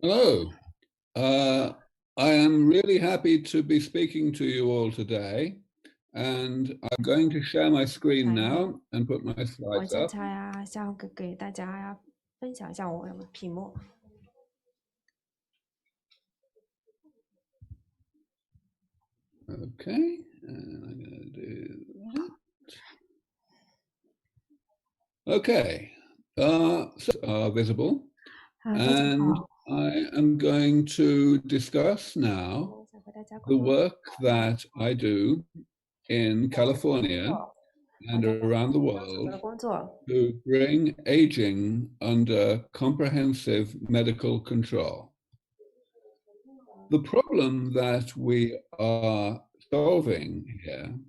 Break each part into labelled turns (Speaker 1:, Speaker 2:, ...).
Speaker 1: Hello. Uh, I am really happy to be speaking to you all today, and I'm going to share my screen
Speaker 2: 来，now
Speaker 1: and put my
Speaker 2: 我
Speaker 1: slides
Speaker 2: 现
Speaker 1: up.
Speaker 2: 在想给大家分享一下我的屏幕。
Speaker 1: Okay, and I'm going to do that. Okay, so are visible,
Speaker 2: 大家
Speaker 1: and
Speaker 2: 好，I
Speaker 1: am going to discuss
Speaker 2: 我
Speaker 1: now
Speaker 2: 想和大家
Speaker 1: the
Speaker 2: 沟通
Speaker 1: work that I do in
Speaker 2: 我的工
Speaker 1: California
Speaker 2: 作，and 在
Speaker 1: around the
Speaker 2: 所做
Speaker 1: world
Speaker 2: 的工作，to
Speaker 1: bring aging under comprehensive medical control. The problem that we are solving here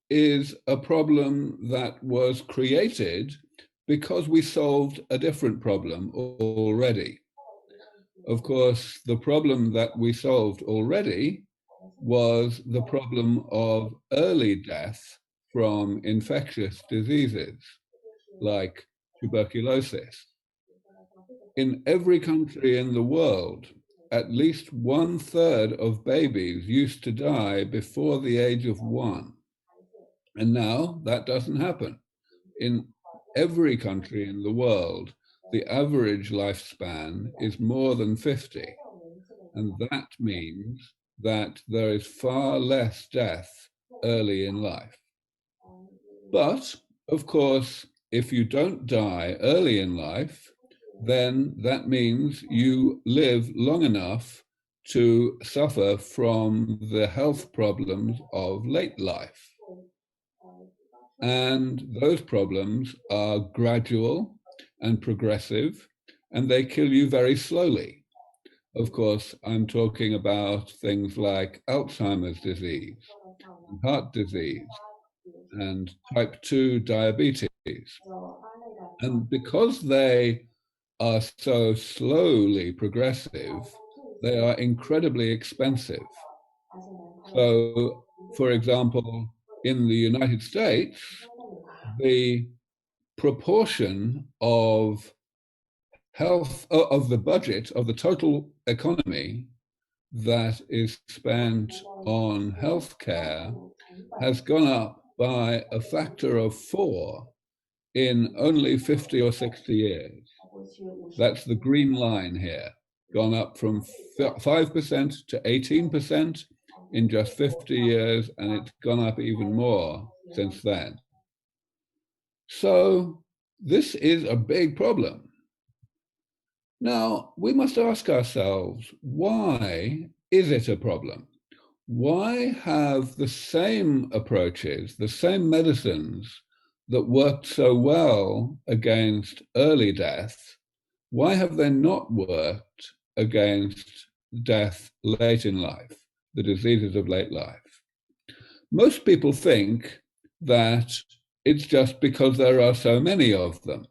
Speaker 1: is a problem that was created because we solved a different problem already. Of course, the problem that we solved already was the problem of early death from infectious diseases like tuberculosis. In every country in the world, at least 1/3 of babies used to die before the age of 1. And now that doesn't happen. In every country in the world, the average lifespan is more than 50. And that means that there is far less death early in life. But, of course, if you don't die early in life, then that means you live long enough to suffer from the health problems of late life. And those problems are gradual and progressive, and they kill you very slowly. Of course, I'm talking about things like Alzheimer's disease, heart disease, and type 2 diabetes. And because they are so slowly progressive, they are incredibly expensive. So, for example, in the United States, the proportion of health, of the budget, of the total economy that is spent on healthcare has gone up by a factor of 4 in only 50 or 60 years. That's the green line here, gone up from 5% to 18% in just 50 years, and it's gone up even more since then. So this is a big problem. Now, we must ask ourselves, why is it a problem? Why have the same approaches, the same medicines that worked so well against early death, why have they not worked against death late in life, the diseases of late life? Most people think that it's just because there are so many of them.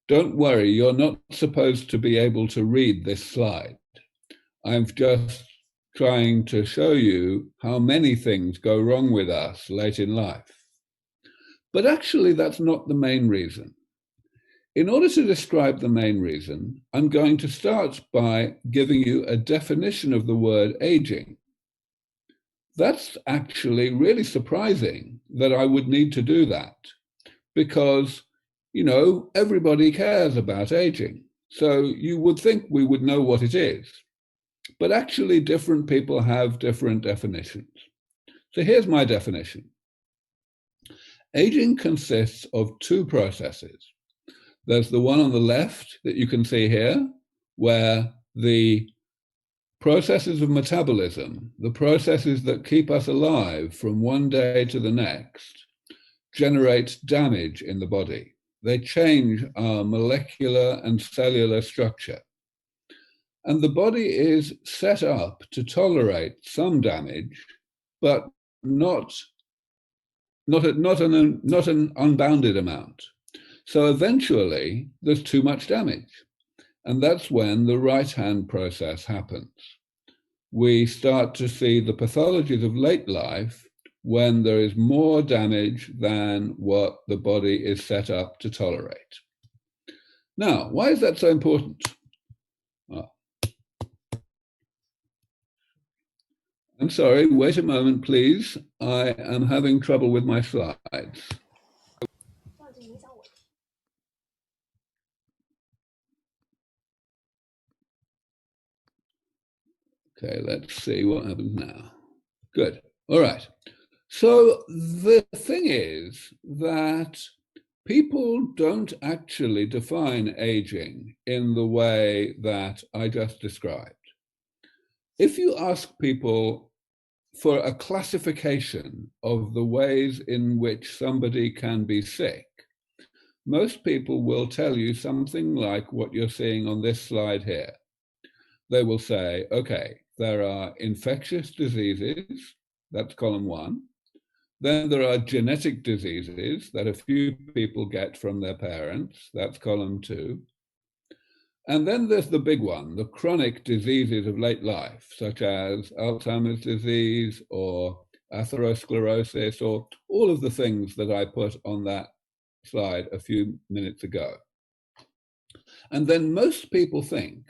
Speaker 1: Don't worry, you're not supposed to be able to read this slide. I'm just trying to show you how many things go wrong with us late in life. But actually, that's not the main reason. In order to describe the main reason, I'm going to start by giving you a definition of the word aging. That's actually really surprising that I would need to do that because everybody cares about aging. So you would think we would know what it is. But actually, different people have different definitions. So here's my definition. Aging consists of two processes. There's the one on the left that you can see here, where the processes of metabolism, the processes that keep us alive from one day to the next, generate damage in the body. They change our molecular and cellular structure. And the body is set up to tolerate some damage, but not an unbounded amount. So eventually, there's too much damage. And that's when the right-hand process happens. We start to see the pathologies of late life when there is more damage than what the body is set up to tolerate. Now, why is that so important? Well, I'm sorry, wait a moment, please. I am having trouble with my slides. Okay, let's see what happens now. Good. All right. So the thing is that people don't actually define aging in the way that I just described. If you ask people for a classification of the ways in which somebody can be sick, most people will tell you something like what you're seeing on this slide here. They will say, okay, there are infectious diseases, that's column 1. Then there are genetic diseases that a few people get from their parents, that's column 2. And then there's the big one, the chronic diseases of late life, such as Alzheimer's disease or atherosclerosis, or all of the things that I put on that slide a few minutes ago. And then most people think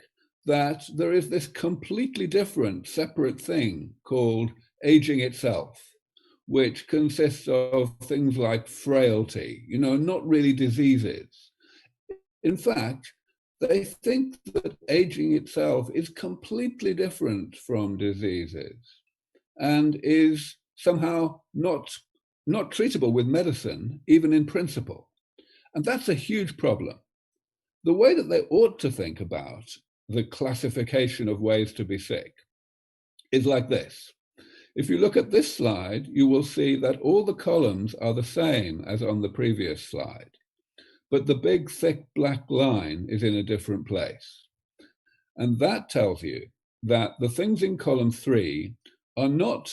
Speaker 1: that there is this completely different, separate thing called aging itself, which consists of things like frailty, not really diseases. In fact, they think that aging itself is completely different from diseases and is somehow not treatable with medicine, even in principle. And that's a huge problem. The way that they ought to think about the classification of ways to be sick is like this. If you look at this slide, you will see that all the columns are the same as on the previous slide, but the big, thick black line is in a different place. And that tells you that the things in column 3 are not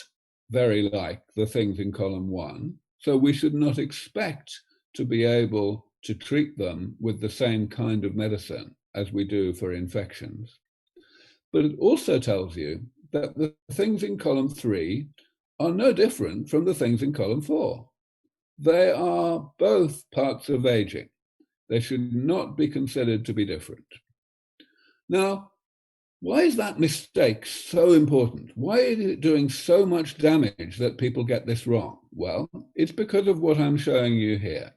Speaker 1: very like the things in column 1, so we should not expect to be able to treat them with the same kind of medicine as we do for infections. But it also tells you that the things in column 3 are no different from the things in column 4. They are both parts of aging. They should not be considered to be different. Now, why is that mistake so important? Why is it doing so much damage that people get this wrong? Well, it's because of what I'm showing you here.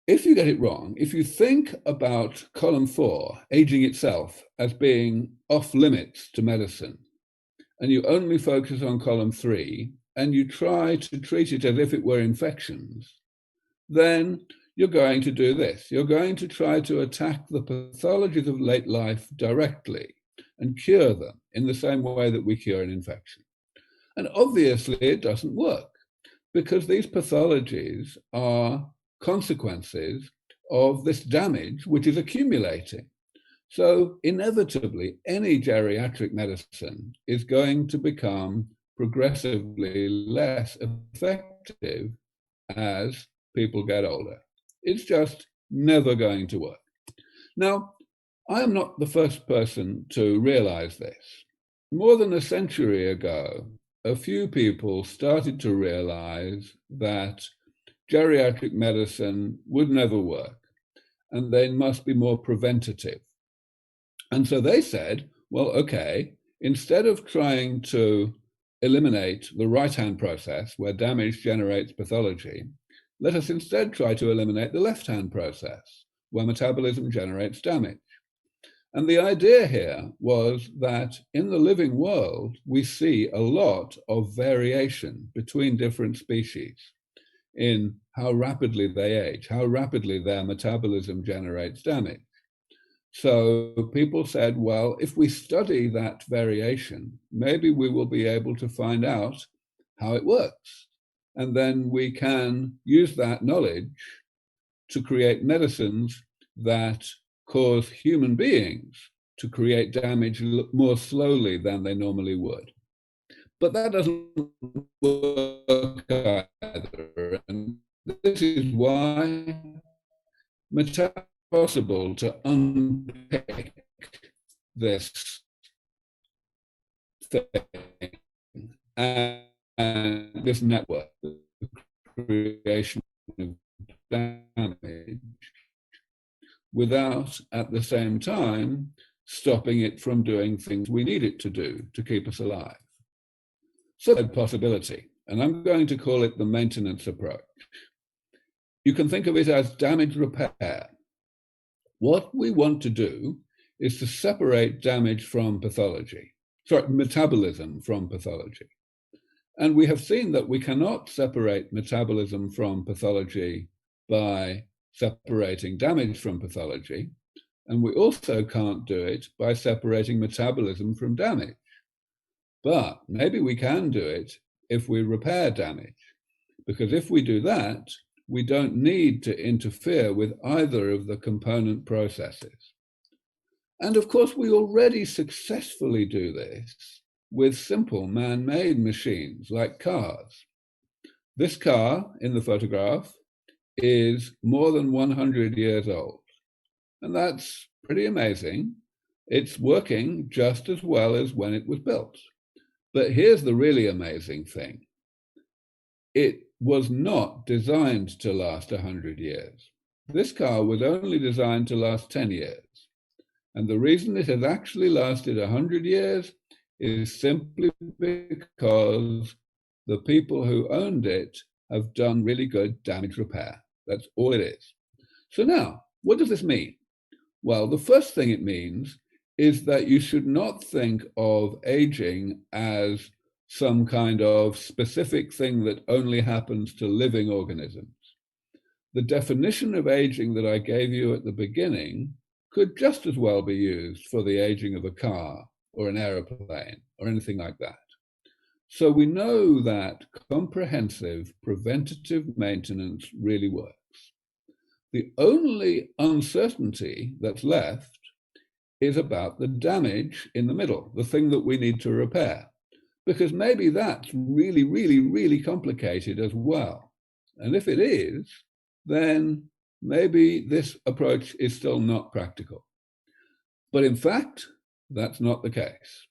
Speaker 1: If you get it wrong, if you think about column 4, aging itself, as being off limits to medicine, and you only focus on column 3, and you try to treat it as if it were infections, then you're going to do this. You're going to try to attack the pathologies of late life directly and cure them in the same way that we cure an infection. And obviously it doesn't work, because these pathologies are consequences of this damage which is accumulating. So inevitably, any geriatric medicine is going to become progressively less effective as people get older. It's just never going to work. Now, I am not the first person to realize this. More than a century ago, a few people started to realize that geriatric medicine would never work, and they must be more preventative. And so they said, well, okay, instead of trying to eliminate the right-hand process where damage generates pathology, let us instead try to eliminate the left-hand process where metabolism generates damage. And the idea here was that in the living world, we see a lot of variation between different species in how rapidly they age, how rapidly their metabolism generates damage. So people said, well, if we study that variation, maybe we will be able to find out how it works. And then we can use that knowledge to create medicines that cause human beings to create damage more slowly than they normally would. But that doesn't work either. And this is why it's possible to unpick this thing and this network, the creation of damage, without at the same time stopping it from doing things we need it to do to keep us alive. third possibility, and I'm going to call it the maintenance approach. You can think of it as damage repair. What we want to do is to separate damage from pathology, metabolism from pathology. And we have seen that we cannot separate metabolism from pathology by separating damage from pathology. And we also can't do it by separating metabolism from damage. But maybe we can do it if we repair damage, because if we do that, we don't need to interfere with either of the component processes. And of course, we already successfully do this with simple man-made machines like cars. This car in the photograph is more than 100 years old, and that's pretty amazing. It's working just as well as when it was built. But here's the really amazing thing. It was not designed to last 100 years. This car was only designed to last 10 years. And the reason it has actually lasted 100 years is simply because the people who owned it have done really good damage repair. That's all it is. So now, what does this mean? Well, the first thing it means is that you should not think of aging as some kind of specific thing that only happens to living organisms. The definition of aging that I gave you at the beginning could just as well be used for the aging of a car or an aeroplane or anything like that. So we know that comprehensive preventative maintenance really works. The only uncertainty that's left is about the damage in the middle, the thing that we need to repair, because maybe that's really, really, really complicated as well. And if it is, then maybe this approach is still not practical. But in fact, that's not the case.